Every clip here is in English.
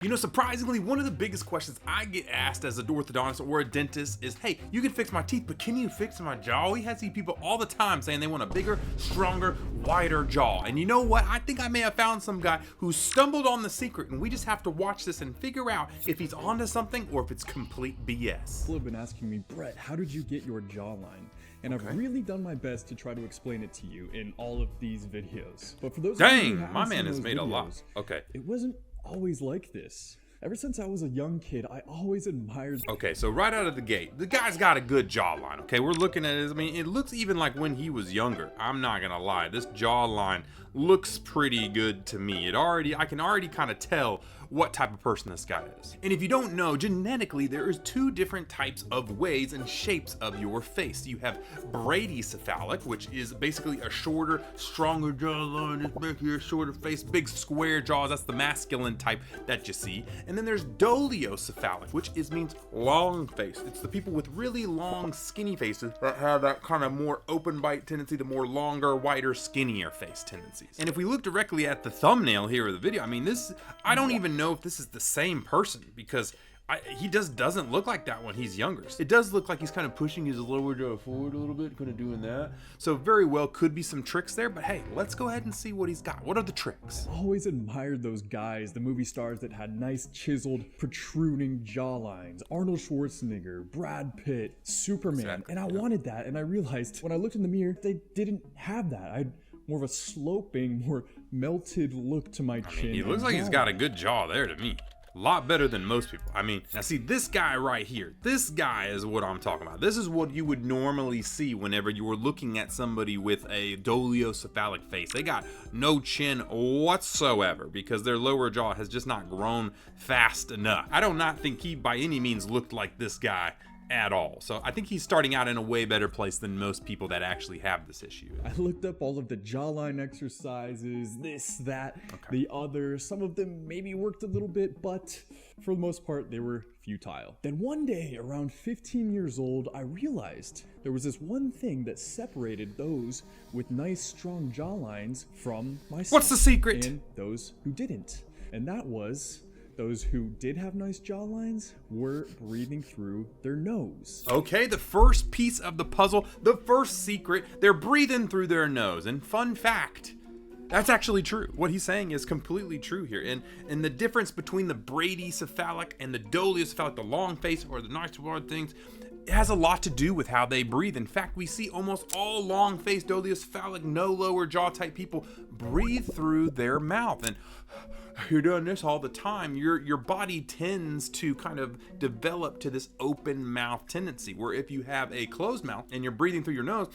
You know, surprisingly, one of the biggest questions I get asked as an orthodontist or a dentist is, hey, you can fix my teeth, but can you fix my jaw? We have these people all the time saying they want a bigger, stronger, wider jaw. And you know what? I think I may have found some guy who stumbled on the secret, and we just have to watch this and figure out if he's onto something or if it's complete BS. People have been asking me, Brett, how did you get your jawline? And I've really done my best to try to explain it to you in all of these videos. But for those of you who my haven't man seen has those made a lot. videos, Okay. it wasn't always like this. Ever since I was a young kid, I always admired. Okay, so right out of the gate, the guy's got a good jawline. Okay, we're looking at it. I mean, it looks even like when he was younger. I'm not gonna lie, this jawline looks pretty good to me. I can already kind of tell what type of person this guy is. And if you don't know, genetically there is two different types of ways and shapes of your face. You have Brachyfacial, which is basically a shorter, stronger jawline, just make you a shorter face, big square jaws. That's the masculine type that you see. And then there's dolichofacial, which means long face. It's the people with really long, skinny faces that have that kind of more open bite tendency, the more longer, wider, skinnier face tendencies. And if we look directly at the thumbnail here of the video, I mean, I don't even know if this is the same person, because he just doesn't look like that when he's younger. It does look like he's kind of pushing his lower jaw forward a little bit, kind of doing that. So very well could be some tricks there, but hey, let's go ahead and see what he's got. What are the tricks? Always admired those guys, the movie stars that had nice chiseled, protruding jawlines. Arnold Schwarzenegger, Brad Pitt, Superman. Exactly, and I wanted that, and I realized when I looked in the mirror, they didn't have that. I had more of a sloping, more melted look to my chin. He looks like he's got a good jaw there to me. A lot better than most people. I mean, now see this guy right here. This guy is what I'm talking about. This is what you would normally see whenever you were looking at somebody with a dolichofacial face. They got no chin whatsoever because their lower jaw has just not grown fast enough. I do not think he by any means looked like this guy at all. So I think he's starting out in a way better place than most people that actually have this issue. I looked up all of the jawline exercises, this, that, the other. Some of them maybe worked a little bit, but for the most part, they were futile. Then one day, around 15 years old, I realized there was this one thing that separated those with nice, strong jawlines from myself. What's the secret? And those who didn't. And that was those who did have nice jawlines were breathing through their nose. Okay, the first piece of the puzzle, the first secret, they're breathing through their nose. And fun fact, that's actually true. What he's saying is completely true here. And the difference between the Brachyfacial and the dolichofacial, the long face or the nice wide things, it has a lot to do with how they breathe. In fact, we see almost all long-faced dolichofacial, no lower jaw type people breathe through their mouth. And you're doing this all the time, your body tends to kind of develop to this open mouth tendency, where if you have a closed mouth and you're breathing through your nose,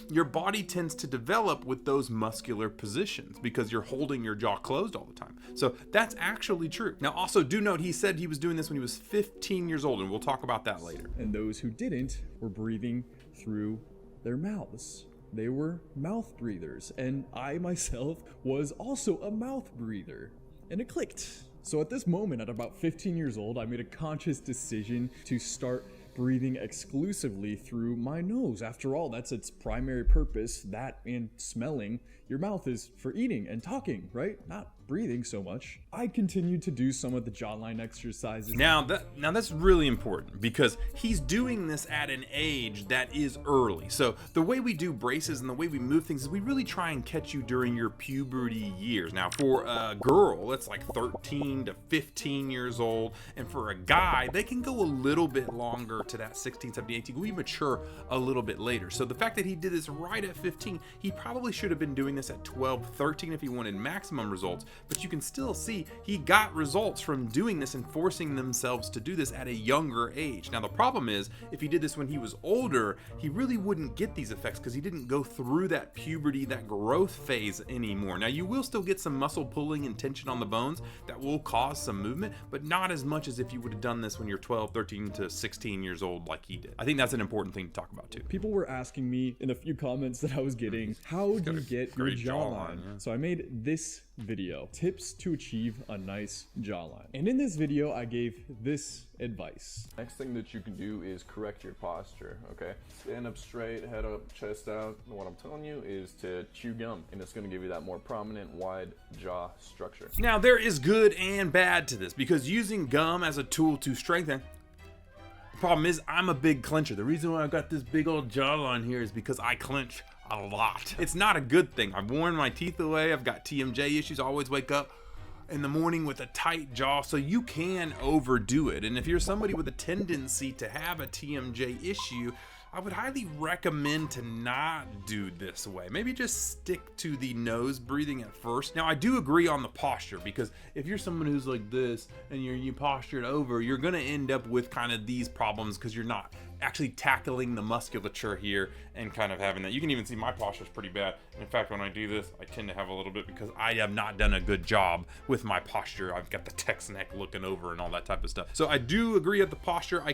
your body tends to develop with those muscular positions because you're holding your jaw closed all the time. So that's actually true. Now also do note he said he was doing this when he was 15 years old, and we'll talk about that later. And those who didn't were breathing through their mouths. They were mouth breathers, and I myself was also a mouth breather, and it clicked. So at this moment, at about 15 years old, I made a conscious decision to start breathing exclusively through my nose. After all, that's its primary purpose. That and smelling. Your mouth is for eating and talking, right? Not breathing so much. I continued to do some of the jawline exercises. Now that's really important because he's doing this at an age that is early. So the way we do braces and the way we move things is we really try and catch you during your puberty years. Now for a girl, it's like 13 to 15 years old. And for a guy, they can go a little bit longer to that 16, 17, 18. We mature a little bit later. So the fact that he did this right at 15, he probably should have been doing this at 12, 13 if he wanted maximum results. But you can still see he got results from doing this and forcing themselves to do this at a younger age. Now the problem is, if he did this when he was older, he really wouldn't get these effects because he didn't go through that puberty, that growth phase anymore. Now you will still get some muscle pulling and tension on the bones that will cause some movement, but not as much as if you would have done this when you're 12, 13 to 16 years old like he did. I think that's an important thing to talk about too. People were asking me in a few comments that I was getting, how do you get your jawline? Yeah. So I made this video. tips to achieve a nice jawline. And in this video, I gave this advice. Next thing that you can do is correct your posture, okay? Stand up straight, head up, chest out. And what I'm telling you is to chew gum, and it's gonna give you that more prominent, wide jaw structure. Now, there is good and bad to this, because using gum as a tool to strengthen, the problem is I'm a big clencher. The reason why I've got this big old jawline here is because I clench a lot. It's not a good thing. I've worn my teeth away. I've got TMJ issues. I always wake up in the morning with a tight jaw, so you can overdo it. And if you're somebody with a tendency to have a TMJ issue, I would highly recommend to not do this way. Maybe just stick to the nose breathing at first. Now, I do agree on the posture, because if you're someone who's like this and you posture it over, you're gonna end up with kind of these problems because you're not actually tackling the musculature here and kind of having that. You can even see my posture is pretty bad. In fact, when I do this, I tend to have a little bit because I have not done a good job with my posture. I've got the text neck looking over and all that type of stuff. So I do agree at the posture.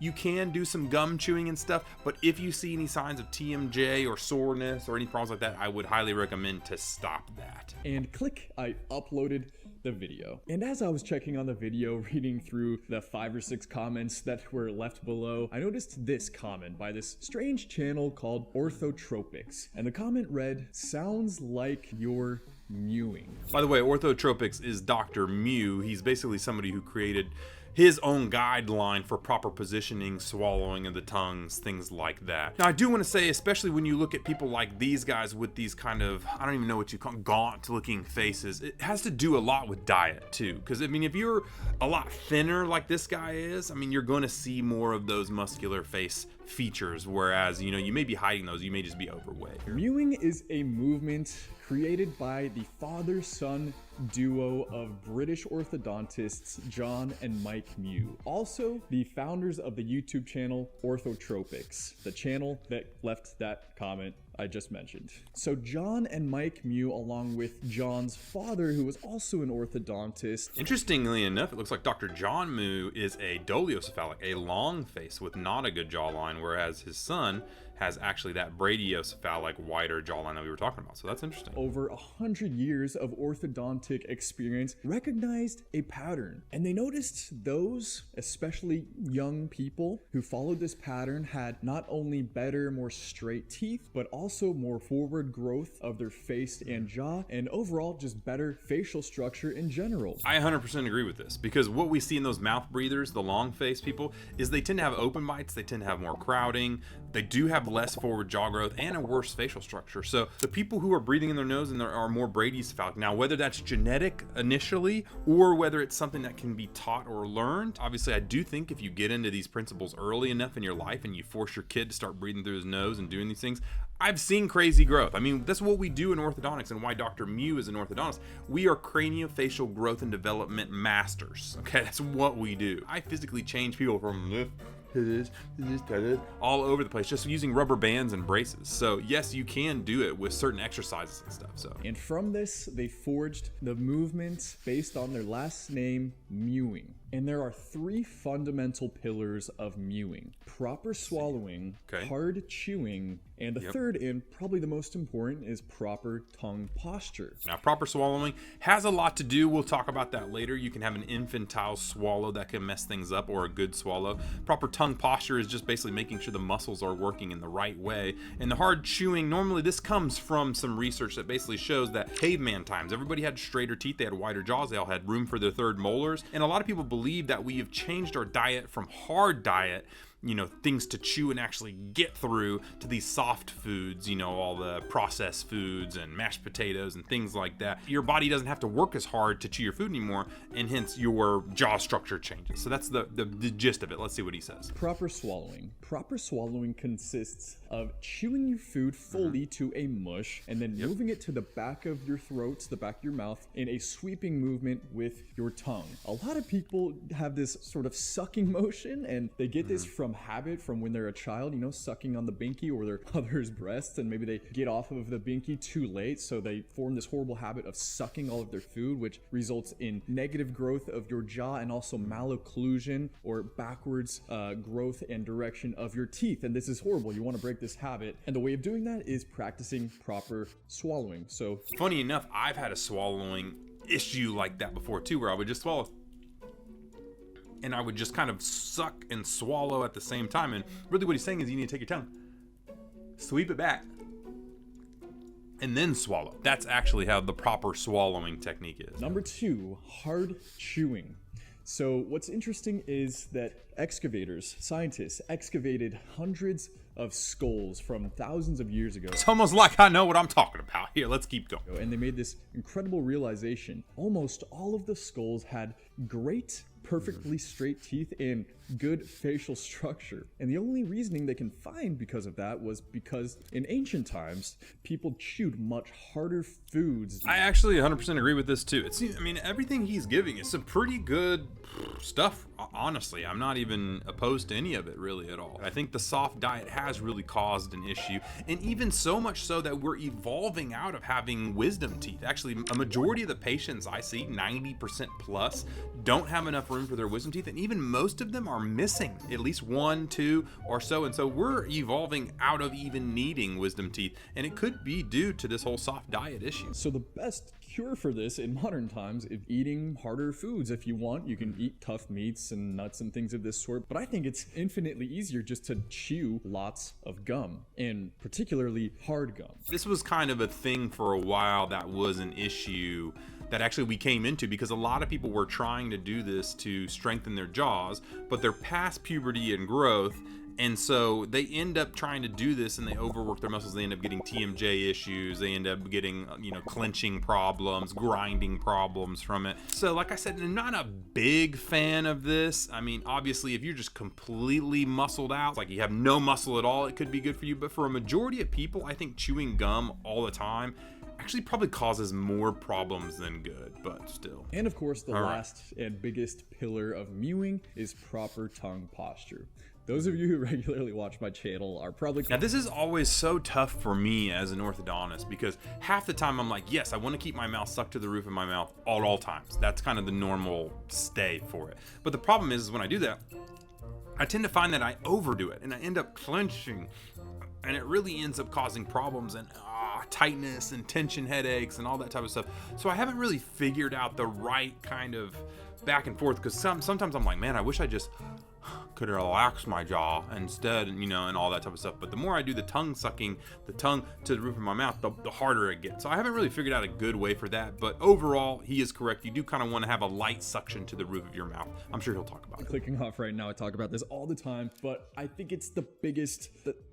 You can do some gum chewing and stuff, but if you see any signs of TMJ or soreness or any problems like that, I would highly recommend to stop that. And click, I uploaded the video. And as I was checking on the video, reading through the 5 or 6 comments that were left below, I noticed this comment by this strange channel called Orthotropics. And the comment read, "Sounds like you're mewing." By the way, Orthotropics is Dr. Mew. He's basically somebody who created his own guideline for proper positioning, swallowing of the tongues, things like that. Now, I do want to say, especially when you look at people like these guys with these kind of, I don't even know what you call gaunt looking faces, it has to do a lot with diet too. Because I mean, if you're a lot thinner like this guy is, I mean, you're going to see more of those muscular face features, whereas, you know, you may be hiding those, you may just be overweight. Mewing is a movement created by the father-son duo of British orthodontists John and Mike Mew, also the founders of the YouTube channel Orthotropics, the channel that left that comment I just mentioned. So John and Mike Mew, along with John's father, who was also an orthodontist. Interestingly enough, it looks like Dr. John Mew is a dolichofacial, a long face with not a good jawline, whereas his son has actually that brachiocephalic, wider jawline that we were talking about. So that's interesting. Over 100 years of orthodontic experience recognized a pattern, and they noticed those, especially young people who followed this pattern, had not only better, more straight teeth, but also more forward growth of their face and jaw, and overall just better facial structure in general. I 100% agree with this, because what we see in those mouth breathers, the long face people, is they tend to have open bites, they tend to have more crowding, they do have less forward jaw growth and a worse facial structure. So the people who are breathing in their nose and there are more brachycephalic, now whether that's genetic initially or whether it's something that can be taught or learned, obviously I do think if you get into these principles early enough in your life and you force your kid to start breathing through his nose and doing these things, I've seen crazy growth. I mean, that's what we do in orthodontics and why Dr. Mew is an orthodontist. We are craniofacial growth and development masters. Okay, that's what we do. I physically change people from this to this, all over the place, just using rubber bands and braces. So yes, you can do it with certain exercises and stuff. So, and from this, they forged the movement based on their last name, Mewing. And there are 3 fundamental pillars of mewing: proper swallowing, okay, hard chewing, and the third, and probably the most important, is proper tongue posture. Now, proper swallowing has a lot to do. We'll talk about that later. You can have an infantile swallow that can mess things up, or a good swallow. Proper tongue posture is just basically making sure the muscles are working in the right way. And the hard chewing, normally this comes from some research that basically shows that caveman times, everybody had straighter teeth, they had wider jaws, they all had room for their third molars. And a lot of people believe that we have changed our diet from hard diet, you know, things to chew and actually get through, to these soft foods, you know, all the processed foods and mashed potatoes and things like that. Your body doesn't have to work as hard to chew your food anymore, and hence your jaw structure changes. So that's the gist of it. Let's see what he says. Proper swallowing. Proper swallowing consists of chewing your food fully to a mush and then moving it to the back of your throat, to the back of your mouth, in a sweeping movement with your tongue. A lot of people have this sort of sucking motion, and they get this from habit from when they're a child, you know, sucking on the binky or their mother's breasts, and maybe they get off of the binky too late, so they form this horrible habit of sucking all of their food, which results in negative growth of your jaw and also malocclusion, or backwards growth and direction of your teeth. And this is horrible. You want to break this habit, and the way of doing that is practicing proper swallowing. So funny enough, I've had a swallowing issue like that before too, where I would just swallow and I would just kind of suck and swallow at the same time. And really what he's saying is you need to take your tongue, sweep it back, and then swallow. That's actually how the proper swallowing technique is. Number 2, hard chewing. So what's interesting is that scientists excavated hundreds of skulls from thousands of years ago. It's almost like I know what I'm talking about. Here, let's keep going. And they made this incredible realization. Almost all of the skulls had great, perfectly straight teeth and good facial structure. And the only reasoning they can find because of that was because in ancient times, people chewed much harder foods. I actually 100% agree with this too. I mean, everything he's giving is some pretty good stuff, honestly. I'm not even opposed to any of it really at all. I think the soft diet has really caused an issue, and even so much so that we're evolving out of having wisdom teeth. Actually, a majority of the patients I see, 90% plus, don't have enough room for their wisdom teeth, and even most of them are missing at least 1, 2 or so. And so we're evolving out of even needing wisdom teeth, and it could be due to this whole soft diet issue. So the best cure for this in modern times is eating harder foods. If you want, you can eat tough meats and nuts and things of this sort, but I think it's infinitely easier just to chew lots of gum, and particularly hard gum. This was kind of a thing for a while that was an issue that actually we came into, because a lot of people were trying to do this to strengthen their jaws, but they're past puberty and growth, and so they end up trying to do this and they overwork their muscles. They end up getting TMJ issues, they end up getting clenching problems, grinding problems from it. So like I said, I'm not a big fan of this. I mean, obviously if you're just completely muscled out, like you have no muscle at all, it could be good for you, but for a majority of people, I think chewing gum all the time actually probably causes more problems than good, but still. And of course, the last and biggest pillar of mewing is proper tongue posture. Those of you who regularly watch my channel are probably... Now this is always so tough for me as an orthodontist, because half the time I'm like, yes, I want to keep my mouth stuck to the roof of my mouth at all times. That's kind of the normal stay for it. But the problem is when I do that, I tend to find that I overdo it and I end up clenching, and it really ends up causing problems and tightness and tension headaches and all that type of stuff. So I haven't really figured out the right kind of back and forth, because sometimes I'm like, man, I wish I just could relax my jaw instead, and all that type of stuff. But the more I do the tongue sucking, the tongue to the roof of my mouth, the harder it gets. So I haven't really figured out a good way for that, but overall he is correct. You do kind of want to have a light suction to the roof of your mouth. I'm sure he'll talk about it. Clicking off right now, I talk about this all the time, but I think it's the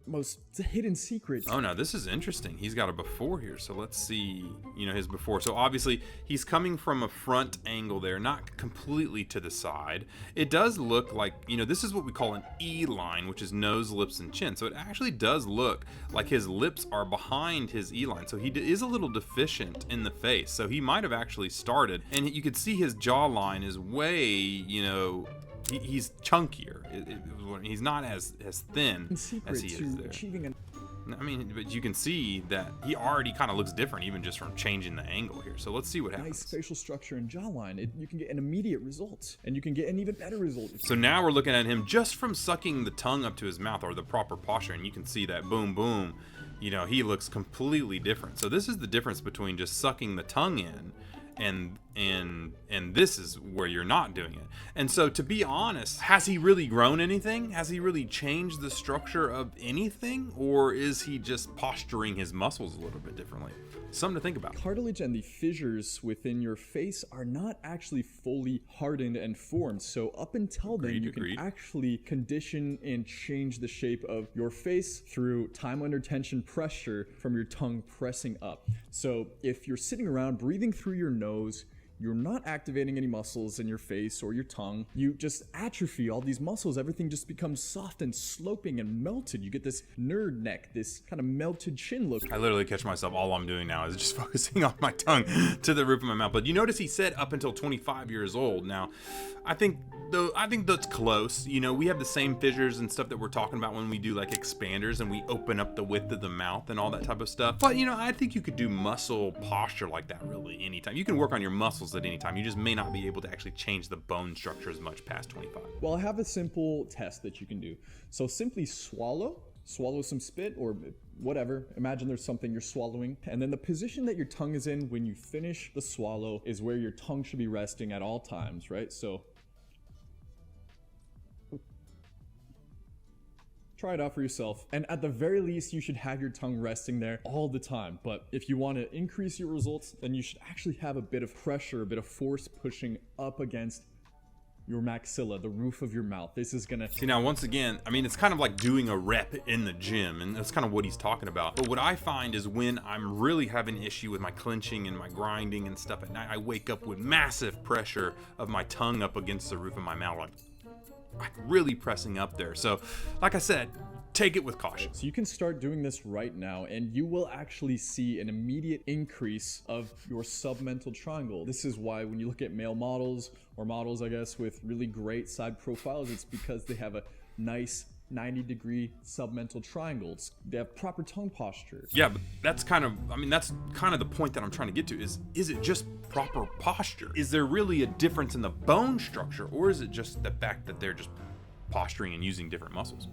most hidden secret. Oh no, this is interesting. He's got a before here, so let's see his before. So obviously he's coming from a front angle there, not completely to the side. It does look like, this is what we call an E line, which is nose, lips, and chin. So it actually does look like his lips are behind his E line. So he is a little deficient in the face. So he might have actually started, and you could see his jawline is way, he's chunkier. He's not as thin as he is there. I mean, but you can see that he already kind of looks different even just from changing the angle here. So let's see what happens. Nice facial structure and jawline. You can get an immediate result, and you can get an even better result. So now we're looking at him just from sucking the tongue up to his mouth, or the proper posture, and you can see that boom, boom. He looks completely different. So this is the difference between just sucking the tongue in and this is where you're not doing it. And so, to be honest, has he really grown anything? Has he really changed the structure of anything? Or is he just posturing his muscles a little bit differently? Something to think about. Cartilage and the fissures within your face are not actually fully hardened and formed. So up until then, you can actually condition and change the shape of your face through time under tension pressure from your tongue pressing up. So if you're sitting around breathing through your nose, you're not activating any muscles in your face or your tongue. You just atrophy all these muscles. Everything just becomes soft and sloping and melted. You get this nerd neck, this kind of melted chin look. I literally catch myself. All I'm doing now is just focusing on my tongue to the roof of my mouth. But you notice he said up until 25 years old. Now, I think that's close. We have the same fissures and stuff that we're talking about when we do like expanders and we open up the width of the mouth and all that type of stuff. But I think you could do muscle posture like that really anytime. You can work on your muscles at any time. You just may not be able to actually change the bone structure as much past 25. Well, I have a simple test that you can do. So simply swallow some spit, or whatever. Imagine there's something you're swallowing, and then the position that your tongue is in when you finish the swallow is where your tongue should be resting at all times, right? So try it out for yourself. And at the very least, you should have your tongue resting there all the time. But if you want to increase your results, then you should actually have a bit of pressure, a bit of force pushing up against your maxilla, the roof of your mouth. This is gonna... See, now, once again, I mean, it's kind of like doing a rep in the gym, and that's kind of what he's talking about. But what I find is when I'm really having an issue with my clenching and my grinding and stuff at night, I wake up with massive pressure of my tongue up against the roof of my mouth, like really pressing up there. So, like I said, take it with caution. So you can start doing this right now, and you will actually see an immediate increase of your submental triangle. This is why when you look at male models, or models, I guess, with really great side profiles, it's because they have a nice 90-degree submental triangles. They have proper tongue posture. Yeah, but that's kind of, I mean, that's kind of the point that I'm trying to get to is it just proper posture? Is there really a difference in the bone structure, or is it just the fact that they're just posturing and using different muscles?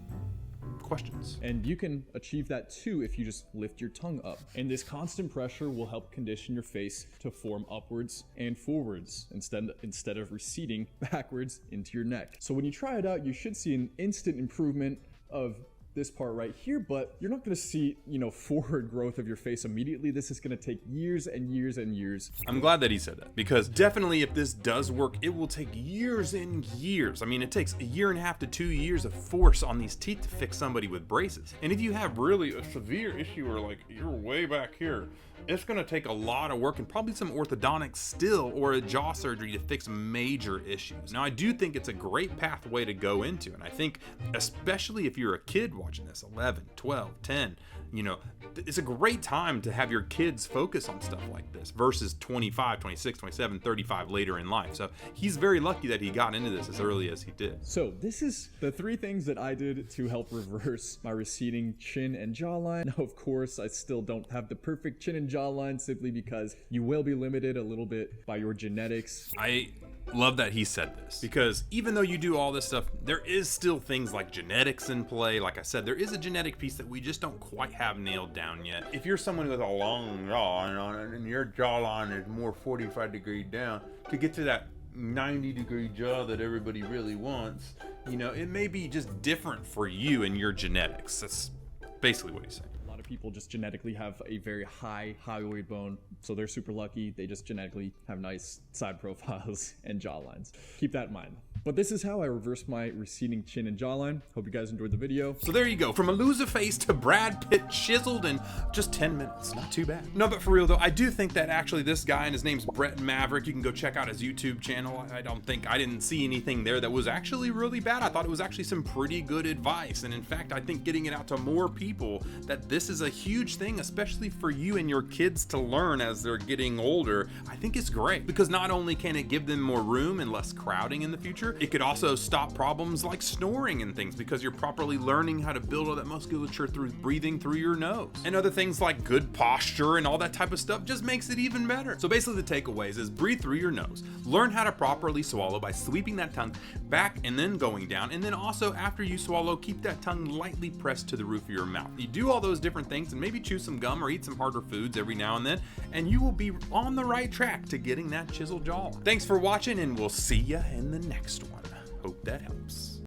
Questions. And you can achieve that too if you just lift your tongue up. And this constant pressure will help condition your face to form upwards and forwards instead of receding backwards into your neck. So when you try it out, you should see an instant improvement of this part right here, but you're not going to see, forward growth of your face immediately. This is going to take years and years and years. I'm glad that he said that, because definitely if this does work, it will take years and years. I mean, it takes 1.5 to 2 years of force on these teeth to fix somebody with braces. And if you have really a severe issue, or like you're way back here, it's going to take a lot of work and probably some orthodontics still, or a jaw surgery to fix major issues. Now, I do think it's a great pathway to go into, and I think especially if you're a kid watching this, 11, 12, 10, it's a great time to have your kids focus on stuff like this versus 25, 26, 27, 35 later in life. So he's very lucky that he got into this as early as he did. So this is the 3 things that I did to help reverse my receding chin and jawline. Now, of course, I still don't have the perfect chin and jawline, simply because you will be limited a little bit by your genetics. I love that he said this, because even though you do all this stuff, there is still things like genetics in play. Like I said, there is a genetic piece that we just don't quite have nailed down yet. If you're someone with a long jaw and your jawline is more 45 degrees down, to get to that 90-degree jaw that everybody really wants, it may be just different for you and your genetics. That's basically what he's saying. People just genetically have a very high hyoid bone, so they're super lucky. They just genetically have nice side profiles and jawlines. Keep that in mind. But this is how I reversed my receding chin and jawline. Hope you guys enjoyed the video. So there you go, from a loser face to Brad Pitt chiseled in just 10 minutes. Not too bad. No, but for real though, I do think that actually this guy, and his name's Brett Maverick, you can go check out his YouTube channel. I didn't see anything there that was actually really bad. I thought it was actually some pretty good advice. And in fact, I think getting it out to more people that this is a huge thing, especially for you and your kids to learn as they're getting older, I think it's great, because not only can it give them more room and less crowding in the future, it could also stop problems like snoring and things, because you're properly learning how to build all that musculature through breathing through your nose. And other things like good posture and all that type of stuff just makes it even better. So basically the takeaways is breathe through your nose, learn how to properly swallow by sweeping that tongue back and then going down, and then also after you swallow, keep that tongue lightly pressed to the roof of your mouth. You do all those different things and maybe chew some gum or eat some harder foods every now and then, and you will be on the right track to getting that chiseled jawline. Thanks for watching, and we'll see ya in the next one. Hope that helps.